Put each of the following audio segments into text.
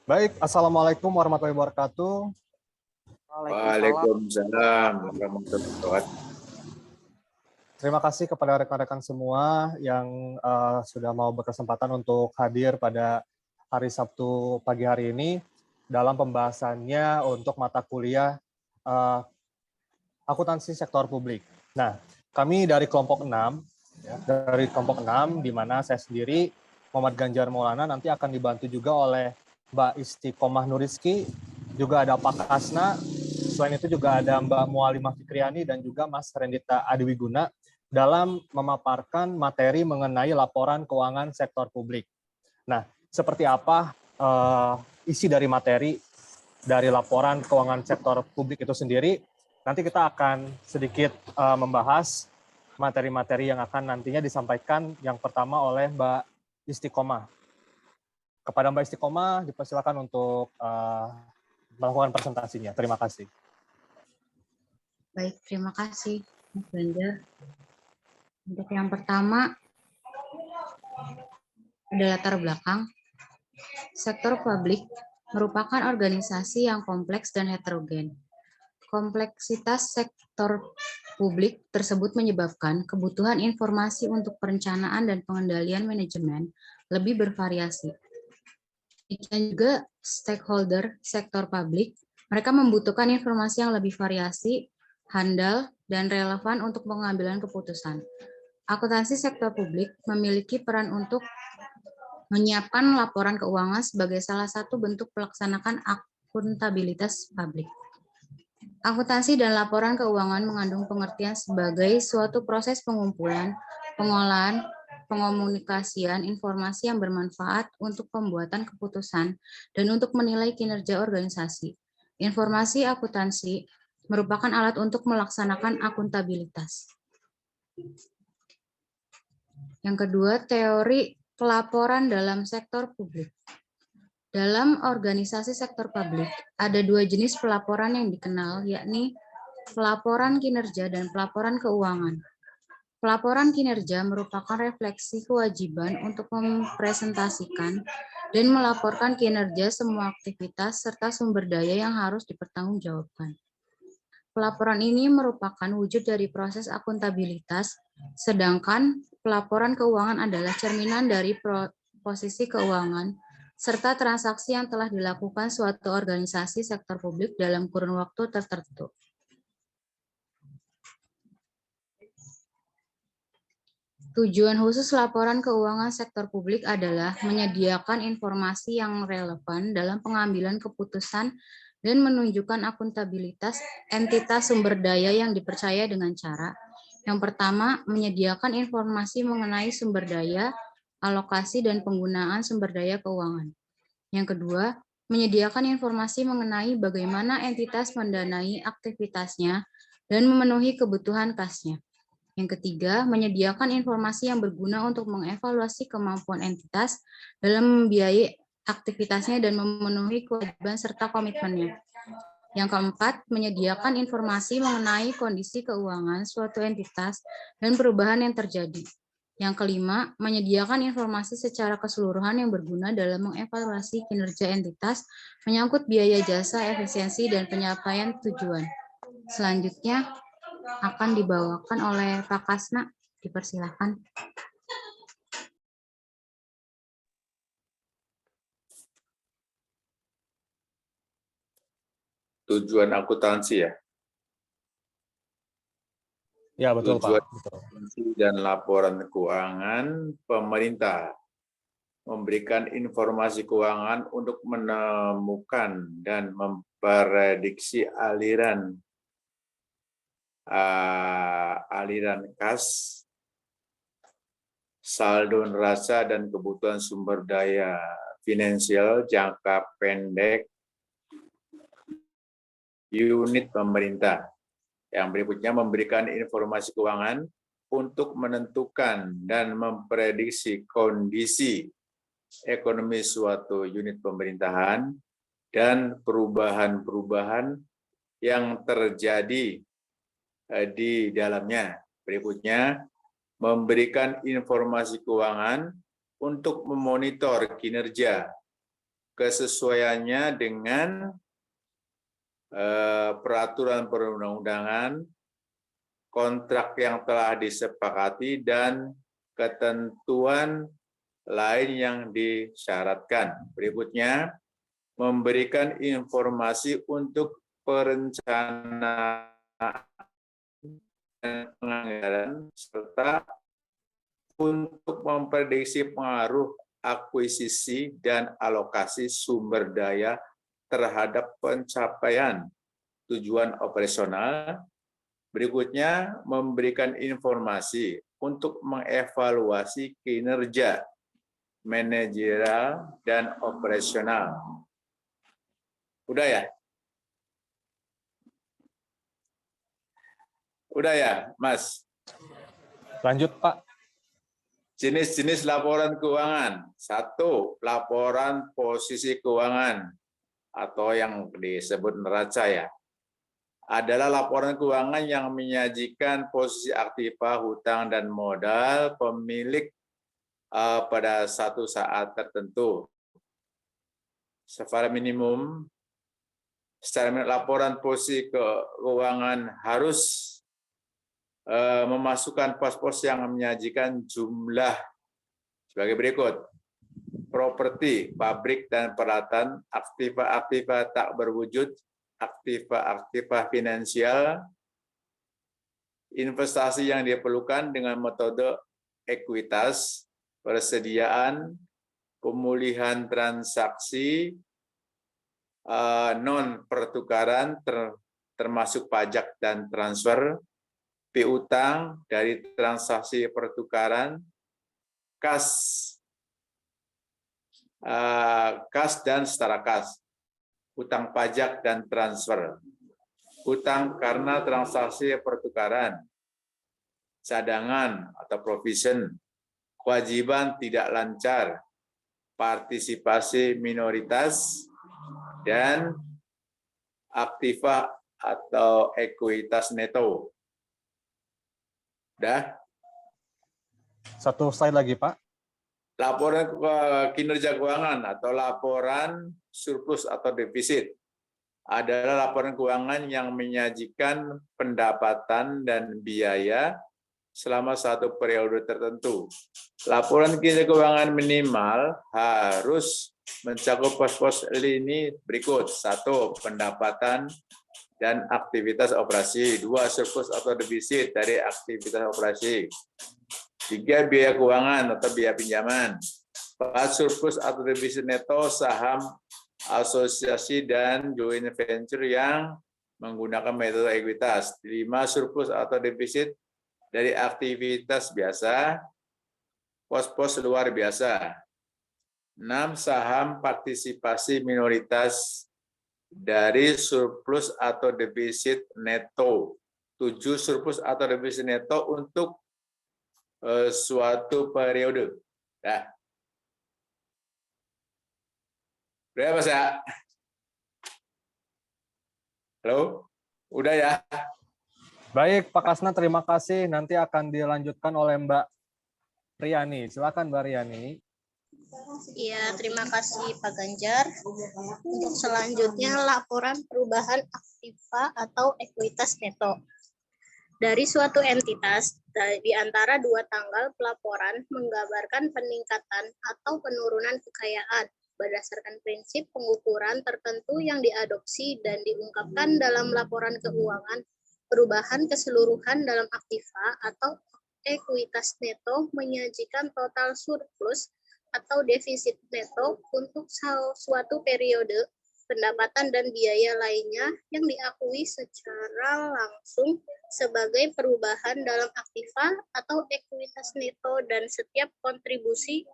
Baik, Assalamualaikum warahmatullahi wabarakatuh. Waalaikumsalam warahmatullahi wabarakatuh. Terima kasih kepada rekan-rekan semua yang sudah mau berkesempatan untuk hadir pada hari Sabtu pagi hari ini dalam pembahasannya untuk mata kuliah akuntansi sektor publik. Nah, kami dari kelompok 6, di mana saya sendiri, Muhammad Ganjar Maulana, nanti akan dibantu juga oleh Mbak Istiqomah Nuriski, juga ada Pak Kasna, selain itu juga ada Mbak Mualimah Fikriani dan juga Mas Rendita Adiwiguna dalam memaparkan materi mengenai laporan keuangan sektor publik. Nah, seperti apa isi dari materi dari laporan keuangan sektor publik itu sendiri? Nanti kita akan sedikit membahas materi-materi yang akan nantinya disampaikan yang pertama oleh Mbak Istiqomah. Kepada Mbak Istiqomah, dipersilakan untuk melakukan presentasinya. Terima kasih. Baik, terima kasih, Mas Ganjar. Untuk yang pertama, ada latar belakang. Sektor publik merupakan organisasi yang kompleks dan heterogen. Kompleksitas sektor publik tersebut menyebabkan kebutuhan informasi untuk perencanaan dan pengendalian manajemen lebih bervariasi. Demikian juga stakeholder sektor publik, mereka membutuhkan informasi yang lebih variasi, handal, dan relevan untuk pengambilan keputusan. Akuntansi sektor publik memiliki peran untuk menyiapkan laporan keuangan sebagai salah satu bentuk pelaksanakan akuntabilitas publik. Akuntansi dan laporan keuangan mengandung pengertian sebagai suatu proses pengumpulan, pengolahan, pengomunikasian informasi yang bermanfaat untuk pembuatan keputusan dan untuk menilai kinerja organisasi. Informasi akuntansi merupakan alat untuk melaksanakan akuntabilitas. Yang kedua, teori pelaporan dalam sektor publik. Dalam organisasi sektor publik, ada dua jenis pelaporan yang dikenal, yakni pelaporan kinerja dan pelaporan keuangan. Pelaporan kinerja merupakan refleksi kewajiban untuk mempresentasikan dan melaporkan kinerja semua aktivitas serta sumber daya yang harus dipertanggungjawabkan. Pelaporan ini merupakan wujud dari proses akuntabilitas, sedangkan pelaporan keuangan adalah cerminan dari posisi keuangan serta transaksi yang telah dilakukan suatu organisasi sektor publik dalam kurun waktu tertentu. Tujuan khusus laporan keuangan sektor publik adalah menyediakan informasi yang relevan dalam pengambilan keputusan dan menunjukkan akuntabilitas entitas sumber daya yang dipercaya dengan cara yang pertama, menyediakan informasi mengenai sumber daya, alokasi, dan penggunaan sumber daya keuangan. Yang kedua, menyediakan informasi mengenai bagaimana entitas mendanai aktivitasnya dan memenuhi kebutuhan kasnya. Yang ketiga, menyediakan informasi yang berguna untuk mengevaluasi kemampuan entitas dalam membiayai aktivitasnya dan memenuhi kewajiban serta komitmennya. Yang keempat, menyediakan informasi mengenai kondisi keuangan suatu entitas dan perubahan yang terjadi. Yang kelima, menyediakan informasi secara keseluruhan yang berguna dalam mengevaluasi kinerja entitas, menyangkut biaya jasa, efisiensi, dan pencapaian tujuan. Selanjutnya akan dibawakan oleh Pak Kasna, dipersilakan. Tujuan akuntansi ya? Ya, betul Tujuan Pak. akuntansi dan laporan keuangan pemerintah memberikan informasi keuangan untuk menemukan dan memprediksi aliran kas, saldo neraca, dan kebutuhan sumber daya finansial jangka pendek unit pemerintah. Yang berikutnya memberikan informasi keuangan untuk menentukan dan memprediksi kondisi ekonomi suatu unit pemerintahan dan perubahan-perubahan yang terjadi di dalamnya. Berikutnya, memberikan informasi keuangan untuk memonitor kinerja, kesesuaiannya dengan peraturan perundang-undangan, kontrak yang telah disepakati, dan ketentuan lain yang disyaratkan. Berikutnya, memberikan informasi untuk perencanaan dan penganggaran, serta untuk memprediksi pengaruh akuisisi dan alokasi sumber daya terhadap pencapaian tujuan operasional. Berikutnya, memberikan informasi untuk mengevaluasi kinerja manajerial dan operasional. Udah ya? Udah ya, Mas? Lanjut, Pak. Jenis-jenis laporan keuangan. 1. Laporan posisi keuangan atau yang disebut neraca ya. Adalah laporan keuangan yang menyajikan posisi aktiva, hutang, dan modal pemilik pada satu saat tertentu. Secara minimum, laporan posisi keuangan harus memasukkan pos-pos yang menyajikan jumlah sebagai berikut: properti, pabrik dan peralatan, aktiva-aktiva tak berwujud, aktiva-aktiva finansial, investasi yang diperlukan dengan metode ekuitas, persediaan, pemulihan transaksi, non-pertukaran termasuk pajak dan transfer, piutang dari transaksi pertukaran, kas dan setara kas, utang pajak dan transfer, utang karena transaksi pertukaran, cadangan atau provision, kewajiban tidak lancar, partisipasi minoritas, dan aktiva atau ekuitas neto. Udah? Satu slide lagi, Pak. Laporan kinerja keuangan atau laporan surplus atau defisit adalah laporan keuangan yang menyajikan pendapatan dan biaya selama satu periode tertentu. Laporan kinerja keuangan minimal harus mencakup pos-pos lini berikut: 1. Pendapatan dan aktivitas operasi. 2. Surplus atau defisit dari aktivitas operasi. 3. Biaya keuangan atau biaya pinjaman. 4. Surplus atau defisit neto saham asosiasi dan joint venture yang menggunakan metode ekuitas. 5. Surplus atau defisit dari aktivitas biasa, pos-pos luar biasa. 6. Saham partisipasi minoritas dari surplus atau defisit neto. 7. Surplus atau defisit neto untuk suatu periode. Nah, berapa Mas ya? Halo? Udah ya? Baik, Pak Kasna, terima kasih. Nanti akan dilanjutkan oleh Mbak Riani. Silakan, Mbak Riani. Iya, terima kasih Pak Ganjar. Untuk selanjutnya, laporan perubahan aktiva atau ekuitas neto. Dari suatu entitas, di antara dua tanggal pelaporan menggambarkan peningkatan atau penurunan kekayaan berdasarkan prinsip pengukuran tertentu yang diadopsi dan diungkapkan dalam laporan keuangan. Perubahan keseluruhan dalam aktiva atau ekuitas neto menyajikan total surplus atau defisit neto untuk suatu periode, pendapatan dan biaya lainnya yang diakui secara langsung sebagai perubahan dalam aktiva atau ekuitas neto, dan setiap kontribusi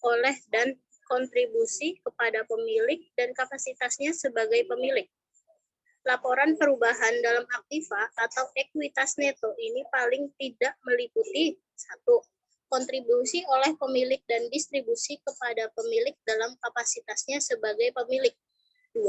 oleh dan kontribusi kepada pemilik dan kapasitasnya sebagai pemilik. Laporan perubahan dalam aktiva atau ekuitas neto ini paling tidak meliputi: 1. Kontribusi oleh pemilik dan distribusi kepada pemilik dalam kapasitasnya sebagai pemilik. 2.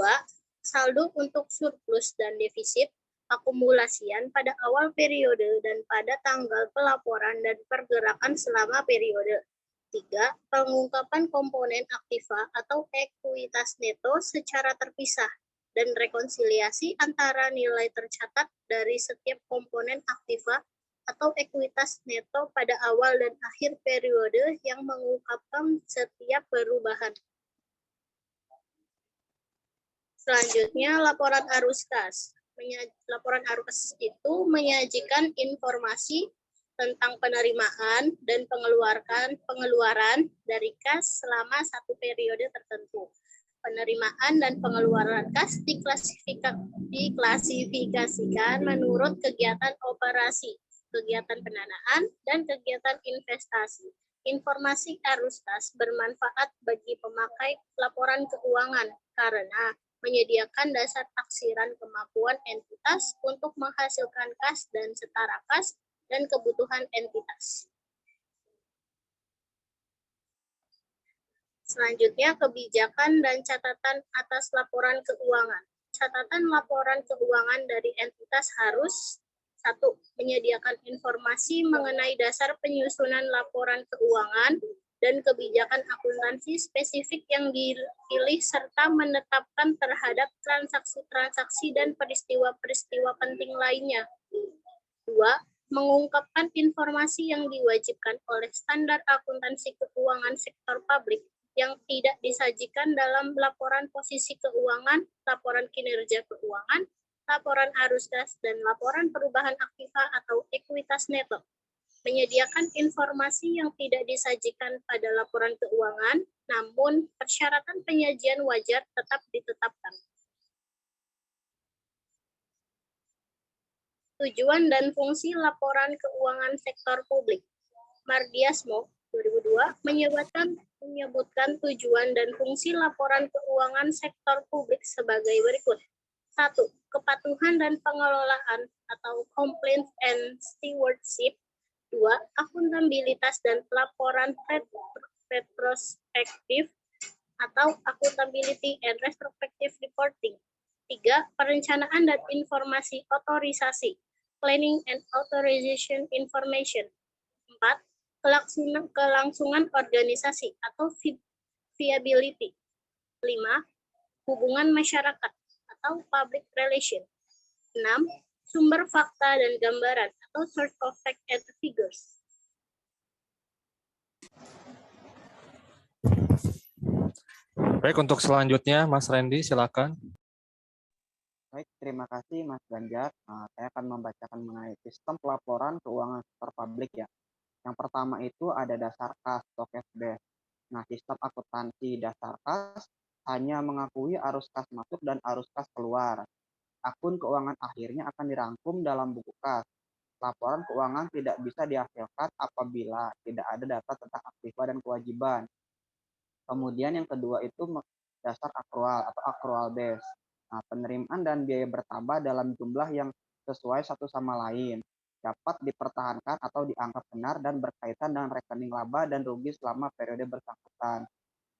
Saldo untuk surplus dan defisit akumulasian pada awal periode dan pada tanggal pelaporan dan pergerakan selama periode. Tiga, pengungkapan komponen aktiva atau ekuitas neto secara terpisah dan rekonsiliasi antara nilai tercatat dari setiap komponen aktiva atau ekuitas neto pada awal dan akhir periode yang mengungkapkan setiap perubahan. Selanjutnya, laporan arus kas. Laporan arus kas itu menyajikan informasi tentang penerimaan dan pengeluaran dari kas selama satu periode tertentu. Penerimaan dan pengeluaran kas diklasifikasikan menurut kegiatan operasi, kegiatan pendanaan, dan kegiatan investasi. Informasi arus kas bermanfaat bagi pemakai laporan keuangan karena menyediakan dasar taksiran kemampuan entitas untuk menghasilkan kas dan setara kas dan kebutuhan entitas. Selanjutnya, kebijakan dan catatan atas laporan keuangan. Catatan laporan keuangan dari entitas harus: 1. Menyediakan informasi mengenai dasar penyusunan laporan keuangan dan kebijakan akuntansi spesifik yang dipilih serta menetapkan terhadap transaksi-transaksi dan peristiwa-peristiwa penting lainnya. 2. Mengungkapkan informasi yang diwajibkan oleh standar akuntansi keuangan sektor publik yang tidak disajikan dalam laporan posisi keuangan, laporan kinerja keuangan, laporan arus kas, dan laporan perubahan aktiva atau ekuitas neto. Menyediakan informasi yang tidak disajikan pada laporan keuangan, namun persyaratan penyajian wajar tetap ditetapkan. Tujuan dan fungsi laporan keuangan sektor publik. Mardiasmo 2002 menyebutkan tujuan dan fungsi laporan keuangan sektor publik sebagai berikut. 1. Kepatuhan dan pengelolaan atau compliance and stewardship. 2. Akuntabilitas dan pelaporan retrospektif atau accountability and retrospective reporting. 3. Perencanaan dan informasi otorisasi, planning and authorization information. 4. Kelangsungan organisasi atau viability. 5. Hubungan masyarakat atau public relation. 6. Sumber fakta dan gambaran atau source of fact and figures. Baik, untuk selanjutnya Mas Randy, silakan. Baik, terima kasih Mas Ganjar. Saya akan membacakan mengenai sistem pelaporan keuangan sektor publik ya. Yang pertama itu ada dasar kas atau cash base. Nah, sistem akuntansi dasar kas hanya mengakui arus kas masuk dan arus kas keluar. Akun keuangan akhirnya akan dirangkum dalam buku kas. Laporan keuangan tidak bisa dihasilkan apabila tidak ada data tentang aktiva dan kewajiban. Kemudian yang kedua itu dasar akrual atau accrual base. Nah, penerimaan dan biaya bertambah dalam jumlah yang sesuai satu sama lain, dapat dipertahankan atau dianggap benar dan berkaitan dengan rekening laba dan rugi selama periode bersangkutan.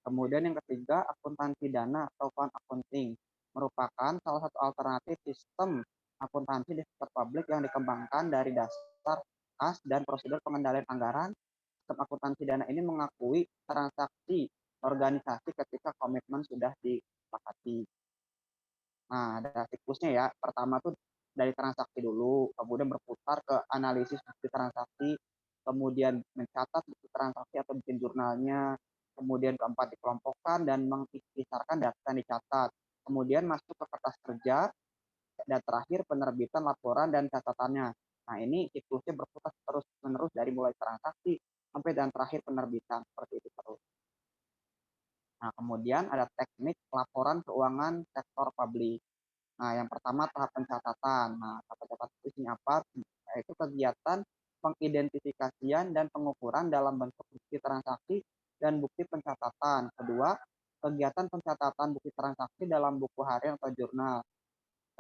Kemudian yang ketiga, akuntansi dana atau fund accounting merupakan salah satu alternatif sistem akuntansi di sektor publik yang dikembangkan dari dasar kas dan prosedur pengendalian anggaran. Sistem akuntansi dana ini mengakui transaksi organisasi ketika komitmen sudah disepakati. Nah, ada siklusnya ya. Pertama tuh dari transaksi dulu, kemudian berputar ke analisis bukti transaksi, kemudian mencatat bukti transaksi atau bikin jurnalnya, kemudian keempat dikelompokkan dan mengisahkan data yang dicatat, kemudian masuk ke kertas kerja, dan terakhir penerbitan laporan dan catatannya. Nah, ini siklusnya berputar terus-menerus dari mulai transaksi sampai dan terakhir penerbitan, seperti itu terus. Nah, kemudian ada teknik laporan keuangan sektor publik. Nah, yang pertama tahap pencatatan. Nah, tahap pencatatan itu apa? Yaitu kegiatan pengidentifikasian dan pengukuran dalam bentuk bukti transaksi dan bukti pencatatan. Kedua, kegiatan pencatatan bukti transaksi dalam buku harian atau jurnal.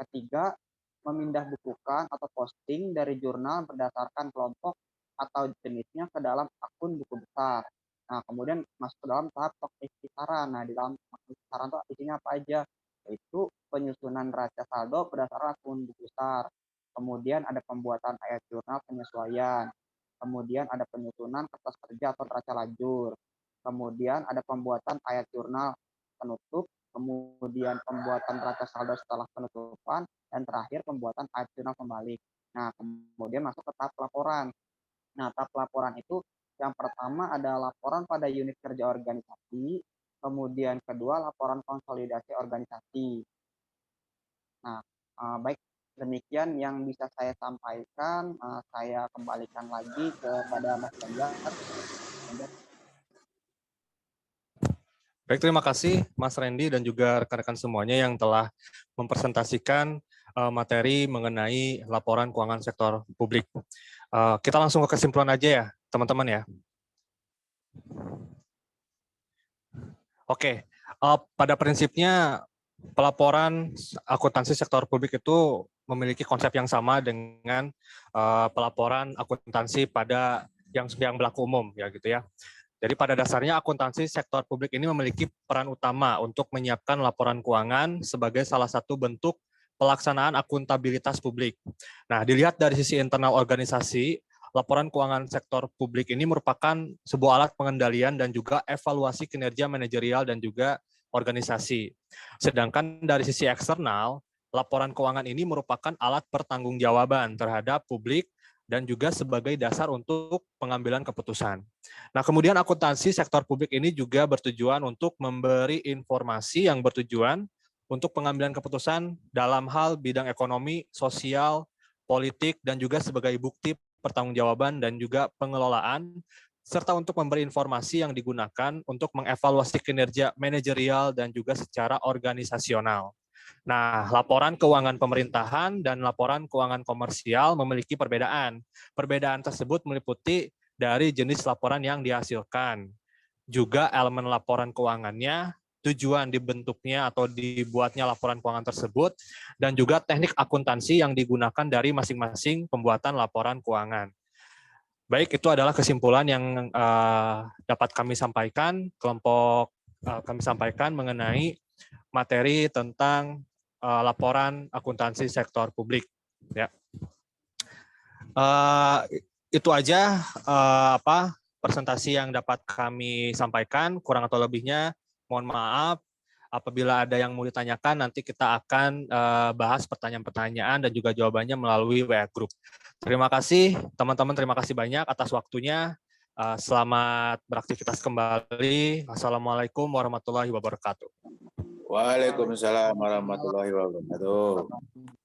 Ketiga, memindahbukukan atau posting dari jurnal berdasarkan kelompok atau jenisnya ke dalam akun buku besar. Nah, kemudian masuk ke dalam tahap kisaran. Nah, di dalam kisaran itu isinya apa aja? Yaitu penyusunan neraca saldo berdasarkan akun buku besar. Kemudian ada pembuatan ayat jurnal penyesuaian. kemudian ada penyusunan kertas kerja atau neraca lajur, kemudian ada pembuatan ayat jurnal penutup, kemudian pembuatan neraca saldo setelah penutupan, dan terakhir pembuatan ayat jurnal pembalik. Nah, kemudian masuk ke tahap laporan. Nah, tahap laporan itu yang pertama ada laporan pada unit kerja organisasi, kemudian kedua laporan konsolidasi organisasi. Nah, baik demikian yang bisa saya sampaikan. Saya kembalikan lagi kepada Mas Ganjar. Baik, terima kasih Mas Randy dan juga rekan-rekan semuanya yang telah mempresentasikan materi mengenai laporan keuangan sektor publik. Kita langsung ke kesimpulan aja ya, teman-teman ya. Oke, pada prinsipnya pelaporan akuntansi sektor publik itu memiliki konsep yang sama dengan pelaporan akuntansi pada yang berlaku umum ya gitu ya. Jadi pada dasarnya akuntansi sektor publik ini memiliki peran utama untuk menyiapkan laporan keuangan sebagai salah satu bentuk pelaksanaan akuntabilitas publik. Nah, dilihat dari sisi internal organisasi, laporan keuangan sektor publik ini merupakan sebuah alat pengendalian dan juga evaluasi kinerja manajerial dan juga organisasi. Sedangkan dari sisi eksternal, laporan keuangan ini merupakan alat pertanggungjawaban terhadap publik dan juga sebagai dasar untuk pengambilan keputusan. Nah, kemudian akuntansi sektor publik ini juga bertujuan untuk memberi informasi yang bertujuan untuk pengambilan keputusan dalam hal bidang ekonomi, sosial, politik, dan juga sebagai bukti pertanggungjawaban dan juga pengelolaan, serta untuk memberi informasi yang digunakan untuk mengevaluasi kinerja manajerial dan juga secara organisasional. Nah, laporan keuangan pemerintahan dan laporan keuangan komersial memiliki perbedaan. Perbedaan tersebut meliputi dari jenis laporan yang dihasilkan, juga elemen laporan keuangannya, tujuan dibentuknya atau dibuatnya laporan keuangan tersebut, dan juga teknik akuntansi yang digunakan dari masing-masing pembuatan laporan keuangan. Baik, itu adalah kesimpulan yang dapat kami sampaikan, kami sampaikan mengenai materi tentang laporan akuntansi sektor publik. Ya, itu aja presentasi yang dapat kami sampaikan. Kurang atau lebihnya, mohon maaf. Apabila ada yang mau ditanyakan, nanti kita akan bahas pertanyaan-pertanyaan dan juga jawabannya melalui WA Group. Terima kasih, teman-teman. Terima kasih banyak atas waktunya. Selamat beraktivitas kembali. Assalamualaikum warahmatullahi wabarakatuh. Waalaikumsalam warahmatullahi wabarakatuh.